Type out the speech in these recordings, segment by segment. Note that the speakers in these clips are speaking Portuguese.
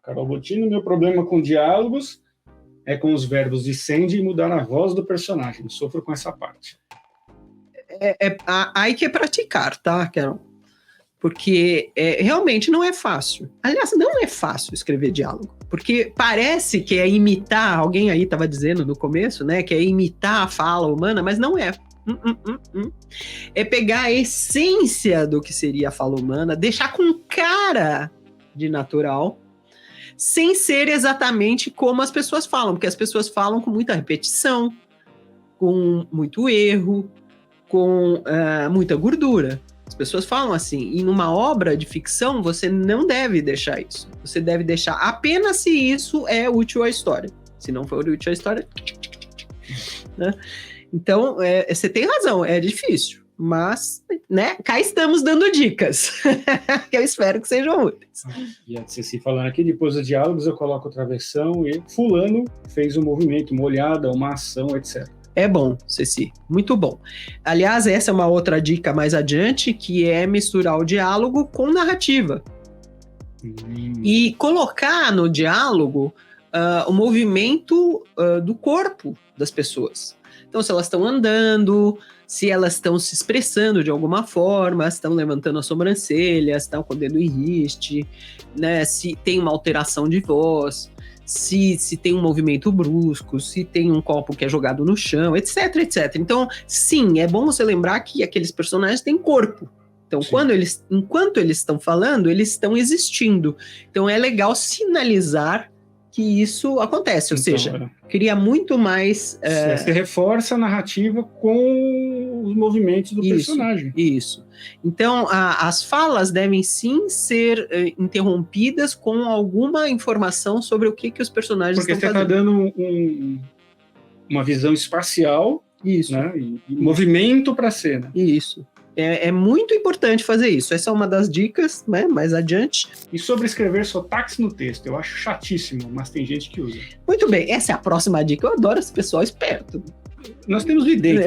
Carol Bottini, meu problema com diálogos é com os verbos descende e mudar a voz do personagem. Sofro com essa parte. Aí que é praticar, tá, Carol? Porque realmente não é fácil. Aliás, não é fácil escrever diálogo, porque parece que é imitar, alguém aí estava dizendo no começo, né, que é imitar a fala humana, mas não é. É pegar a essência do que seria a fala humana, deixar com cara de natural, sem ser exatamente como as pessoas falam, porque as pessoas falam com muita repetição, com muito erro, com muita gordura. As pessoas falam assim, e numa obra de ficção você não deve deixar isso. Você deve deixar apenas se isso é útil à história. Se não for útil à história... né? Então, você tem razão, é difícil. Mas, né, cá estamos dando dicas, que eu espero que sejam úteis. E a Ceci falando aqui, depois dos diálogos eu coloco outra versão e fulano fez um movimento, uma olhada, uma ação, etc. É bom, Ceci, muito bom. Aliás, essa é uma outra dica mais adiante, que é misturar o diálogo com narrativa. E colocar no diálogo o movimento do corpo das pessoas. Então, se elas estão andando, se elas estão se expressando de alguma forma, estão levantando a sobrancelha, estão com o dedo em riste, né, se tem uma alteração de voz, se tem um movimento brusco, se tem um copo que é jogado no chão, etc, etc. Então, sim, é bom você lembrar que aqueles personagens têm corpo. Então, enquanto eles estão falando, eles estão existindo. Então, é legal sinalizar que isso acontece, ou seja, cria muito mais... Você reforça a narrativa com os movimentos do personagem. Isso. Então, as falas devem sim ser interrompidas com alguma informação sobre o que os personagens estão fazendo. Porque você está dando uma visão espacial, isso, né? E movimento para a cena. Isso. É muito importante fazer isso. Essa é uma das dicas, né, mais adiante. E sobre escrever sotaques no texto, eu acho chatíssimo, mas tem gente que usa. Muito bem, essa é a próxima dica. Eu adoro esse pessoal esperto. Nós temos vidente.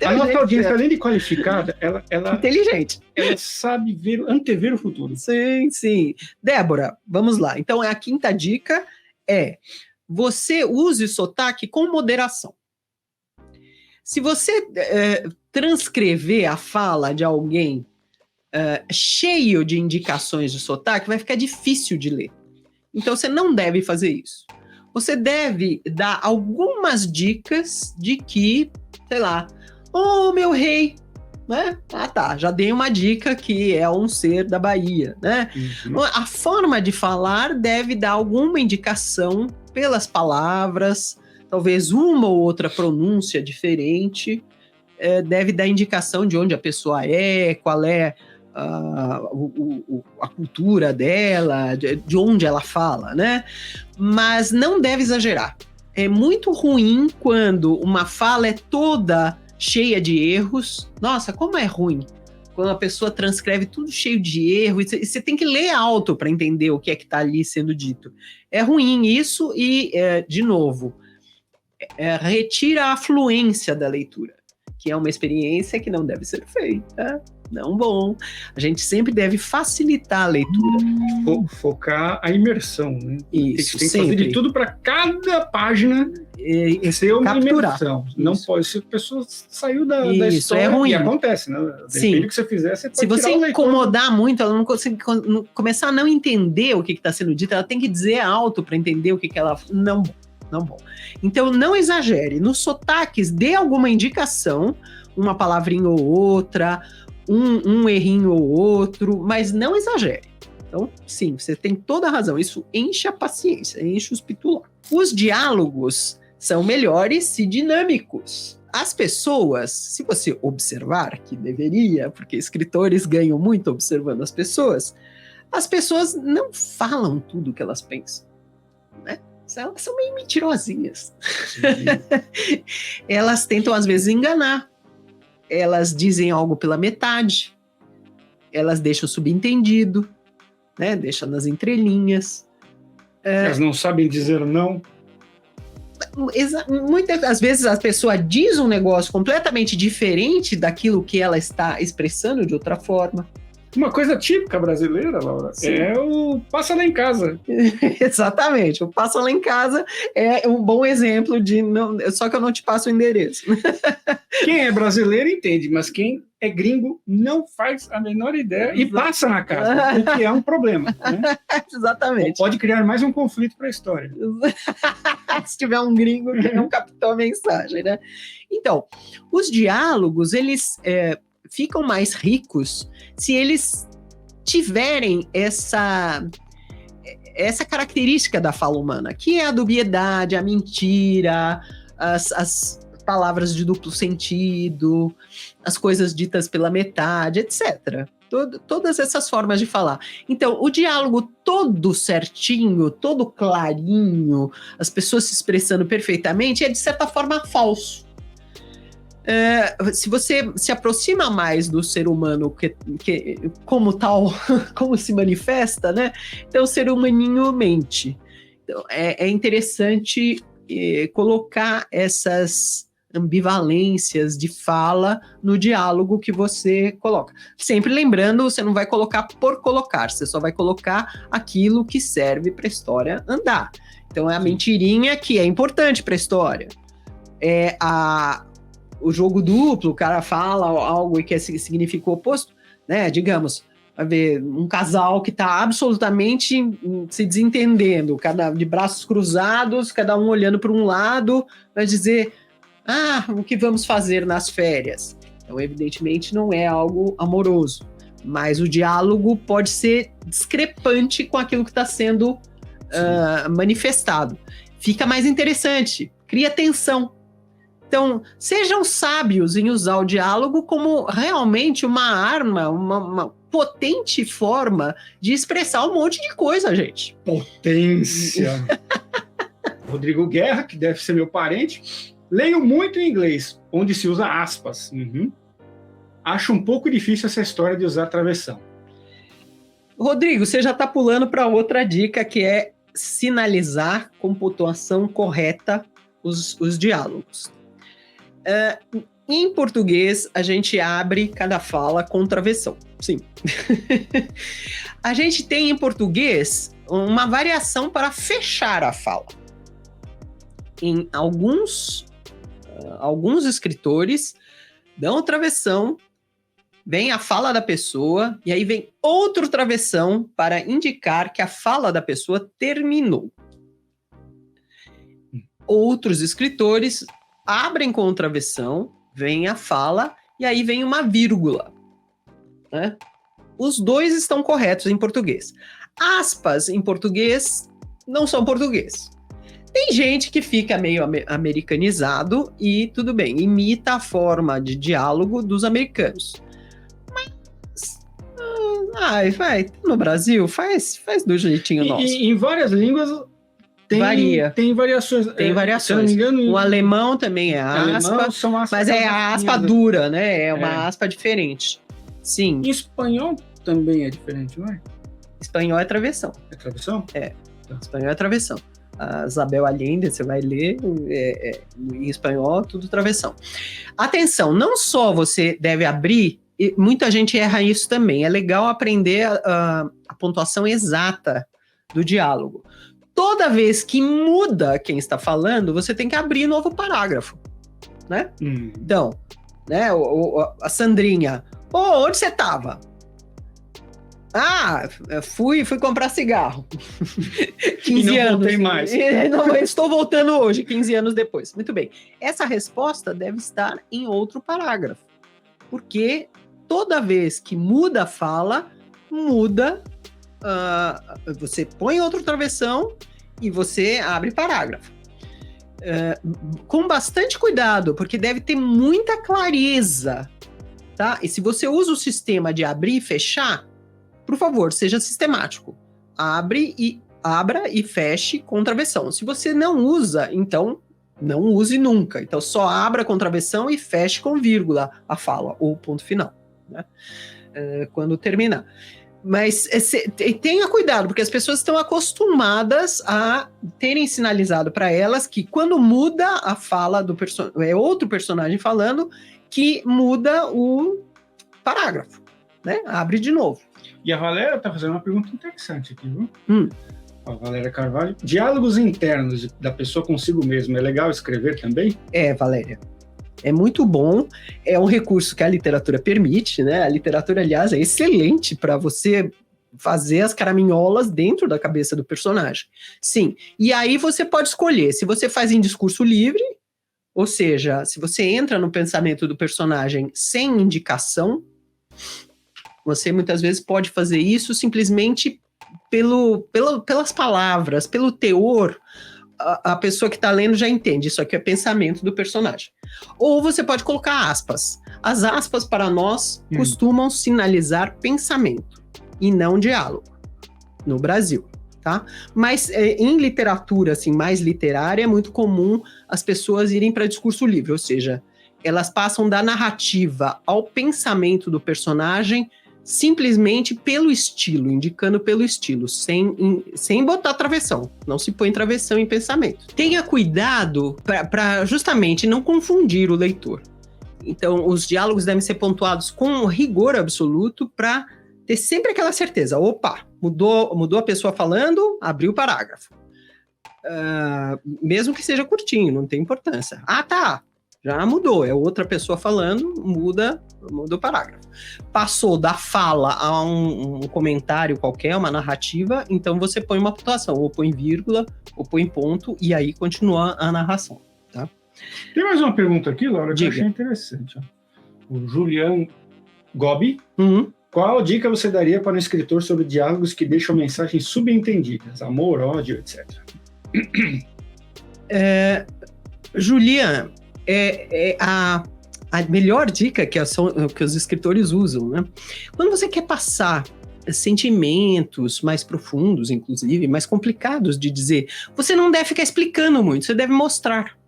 A nossa audiência, além de qualificada, ela inteligente. Ela sabe antever o futuro. Sim, sim. Débora, vamos lá. Então, a quinta dica é: você use o sotaque com moderação. Se você transcrever a fala de alguém cheio de indicações de sotaque, vai ficar difícil de ler. Então, você não deve fazer isso. Você deve dar algumas dicas de que, sei lá, meu rei, né? Tá, já dei uma dica que é um ser da Bahia, né? Uhum. A forma de falar deve dar alguma indicação pelas palavras, talvez uma ou outra pronúncia diferente, deve dar indicação de onde a pessoa é, qual é a cultura dela, de onde ela fala, né? Mas não deve exagerar. É muito ruim quando uma fala é toda cheia de erros. Nossa, como é ruim quando a pessoa transcreve tudo cheio de erro, e você tem que ler alto para entender o que é que está ali sendo dito. É ruim isso e, de novo, retira a fluência da leitura, que é uma experiência que não deve ser feita. Não bom. A gente sempre deve facilitar a leitura. Focar a imersão, né? Isso, tem que fazer de tudo para cada página ser uma imersão. Não pode, se a pessoa saiu da história, é ruim. E acontece, né? Depende do que você fizer, você pode se você incomodar muito, ela não consegue começar a não entender o que está sendo dito, ela tem que dizer alto para entender o que ela... Não bom. Então, não exagere. Nos sotaques, dê alguma indicação, uma palavrinha ou outra, um errinho ou outro, mas não exagere. Então, sim, você tem toda a razão. Isso enche a paciência, enche os pitulá. Os diálogos são melhores e dinâmicos. As pessoas, se você observar, que deveria, porque escritores ganham muito observando as pessoas não falam tudo o que elas pensam, né? Elas são meio mentirosinhas. Elas tentam, às vezes, enganar. Elas dizem algo pela metade. Elas deixam subentendido, né? Deixam nas entrelinhas. Elas não sabem dizer não. Muitas vezes a pessoa diz um negócio completamente diferente daquilo que ela está expressando de outra forma. Uma coisa típica brasileira, Laura, Sim. é o passa lá em casa. Exatamente, o passa lá em casa é um bom exemplo de não, só que eu não te passo o endereço. Quem é brasileiro entende, mas quem é gringo não faz a menor ideia e passa na casa, o que é um problema, né? Exatamente. Pode criar mais um conflito para a história. Se tiver um gringo que não captou a mensagem, né? Então, os diálogos, eles ficam mais ricos se eles tiverem essa característica da fala humana, que é a dubiedade, a mentira, as palavras de duplo sentido, as coisas ditas pela metade, etc. Todas essas formas de falar. Então, o diálogo todo certinho, todo clarinho, as pessoas se expressando perfeitamente, é de certa forma falso. Se você se aproxima mais do ser humano que como tal, como se manifesta, né? Então o ser humaninho mente. Então, é interessante colocar essas ambivalências de fala no diálogo que você coloca. Sempre lembrando, você não vai colocar por colocar, você só vai colocar aquilo que serve para a história andar. Então é a mentirinha que é importante para a história. O jogo duplo, o cara fala algo que significa o oposto, né? Digamos, vai ver um casal que está absolutamente se desentendendo, de braços cruzados, cada um olhando para um lado, vai dizer, o que vamos fazer nas férias? Então, evidentemente, não é algo amoroso, mas o diálogo pode ser discrepante com aquilo que está sendo manifestado. Fica mais interessante, cria tensão. Então, sejam sábios em usar o diálogo como realmente uma arma, uma potente forma de expressar um monte de coisa, gente. Potência! Rodrigo Guerra, que deve ser meu parente. Leio muito em inglês, onde se usa aspas. Acho um pouco difícil essa história de usar travessão. Rodrigo, você já está pulando para outra dica, que é sinalizar com pontuação correta os diálogos. Em português, a gente abre cada fala com travessão. Sim. A gente tem em português uma variação para fechar a fala. Em alguns escritores dão travessão, vem a fala da pessoa, e aí vem outro travessão para indicar que a fala da pessoa terminou. Outros escritores abrem com o travessão, vem a fala, e aí vem uma vírgula. Né? Os dois estão corretos em português. Aspas em português não são português. Tem gente que fica meio americanizado e, tudo bem, imita a forma de diálogo dos americanos. Mas, vai, no Brasil, faz do jeitinho nosso. E em várias línguas tem variações. Tem variações. Se eu não me engano, o alemão também é aspa, mas é a aspa dura, né? É uma aspa diferente. Sim. Em espanhol também é diferente, não é? Espanhol é travessão. É travessão? É. Espanhol é travessão. A Isabel Allende, você vai ler em espanhol, tudo travessão. Atenção, não só você deve abrir, e muita gente erra isso também. É legal aprender a pontuação exata do diálogo. Toda vez que muda quem está falando, você tem que abrir novo parágrafo, né? Então, né, a Sandrinha, onde você estava? Fui comprar cigarro. 15 anos. Voltei mais. Não, estou voltando hoje, 15 anos depois. Muito bem. Essa resposta deve estar em outro parágrafo. Porque toda vez que muda a fala, muda. Você põe outro travessão e você abre parágrafo. Com bastante cuidado, porque deve ter muita clareza. Tá? E se você usa o sistema de abrir e fechar, por favor, seja sistemático. Abra e feche com travessão. Se você não usa, então não use nunca. Então só abra com travessão e feche com vírgula a fala, ou ponto final, né? Quando terminar. Mas tenha cuidado, porque as pessoas estão acostumadas a terem sinalizado para elas que quando muda a fala do personagem, é outro personagem falando, que muda o parágrafo. né? Abre de novo. E a Valéria está fazendo uma pergunta interessante aqui, viu? A Valéria Carvalho. Diálogos internos da pessoa consigo mesma, é legal escrever também? Valéria. É muito bom, é um recurso que a literatura permite, né? A literatura, aliás, é excelente para você fazer as caraminholas dentro da cabeça do personagem. Sim, e aí você pode escolher se você faz em discurso livre, ou seja, se você entra no pensamento do personagem sem indicação, você muitas vezes pode fazer isso simplesmente pelas palavras, pelo teor. A pessoa que está lendo já entende, isso aqui é pensamento do personagem. Ou você pode colocar aspas. As aspas, para nós, costumam sinalizar pensamento e não diálogo, no Brasil, tá? Mas em literatura, assim, mais literária, é muito comum as pessoas irem para discurso livre, ou seja, elas passam da narrativa ao pensamento do personagem simplesmente pelo estilo, indicando pelo estilo, sem botar travessão. Não se põe travessão em pensamento. Tenha cuidado para justamente não confundir o leitor. Então, os diálogos devem ser pontuados com rigor absoluto para ter sempre aquela certeza. Opa, mudou a pessoa falando, abriu o parágrafo. Mesmo que seja curtinho, não tem importância. Ah, tá. Já mudou, é outra pessoa falando, muda o parágrafo. Passou da fala a um comentário qualquer, uma narrativa, então você põe uma pontuação, ou põe vírgula, ou põe ponto, e aí continua a narração, tá? Tem mais uma pergunta aqui, Laura, que Diga. eu achei interessante. Ó. O Julian Gobi. Qual dica você daria para um escritor sobre diálogos que deixam mensagens subentendidas? Amor, ódio, etc. Julian, a melhor dica que os escritores usam, né? Quando você quer passar sentimentos mais profundos, inclusive, mais complicados de dizer, você não deve ficar explicando muito, você deve mostrar.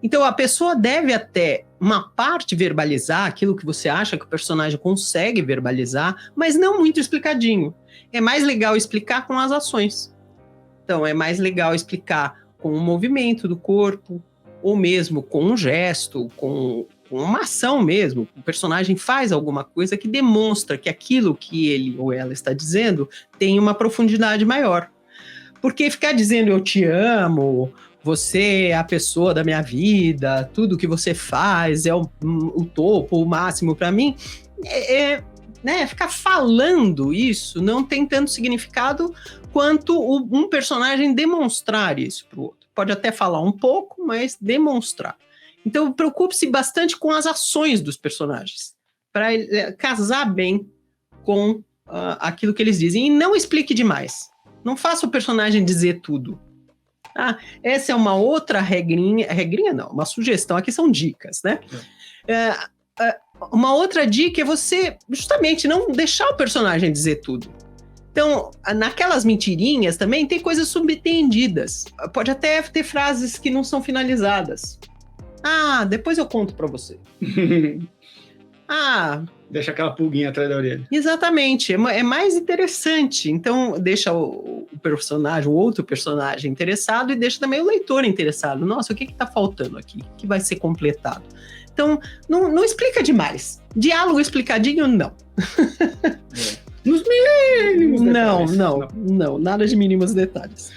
Então, a pessoa deve até, uma parte, verbalizar aquilo que você acha que o personagem consegue verbalizar, mas não muito explicadinho. É mais legal explicar com as ações. Então, é mais legal explicar com o movimento do corpo, ou mesmo com um gesto, com uma ação mesmo. O personagem faz alguma coisa que demonstra que aquilo que ele ou ela está dizendo tem uma profundidade maior. Porque ficar dizendo eu te amo, você é a pessoa da minha vida, tudo que você faz é o topo, o máximo para mim, né, ficar falando isso não tem tanto significado quanto um personagem demonstrar isso para o outro. Pode até falar um pouco, mas demonstrar. Então, preocupe-se bastante com as ações dos personagens, para casar bem com aquilo que eles dizem. E não explique demais. Não faça o personagem dizer tudo. Essa é uma outra regrinha não, uma sugestão. Aqui são dicas, né? Uma outra dica é você, justamente, não deixar o personagem dizer tudo. Então, naquelas mentirinhas também tem coisas subentendidas. Pode até ter frases que não são finalizadas. Depois eu conto pra você. Deixa aquela pulguinha atrás da orelha. Exatamente, é mais interessante. Então, deixa o personagem, o outro personagem interessado e deixa também o leitor interessado. Nossa, o que tá faltando aqui? O que vai ser completado? Então, não explica demais. Diálogo explicadinho, não. Nos mínimos detalhes. Não, nada de mínimos detalhes.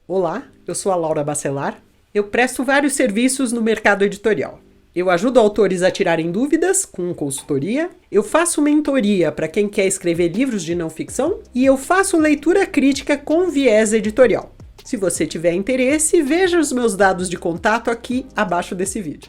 Olá, eu sou a Laura Bacelar. Eu presto vários serviços no mercado editorial. Eu ajudo autores a tirarem dúvidas com consultoria, eu faço mentoria para quem quer escrever livros de não ficção e eu faço leitura crítica com viés editorial. Se você tiver interesse, veja os meus dados de contato aqui abaixo desse vídeo.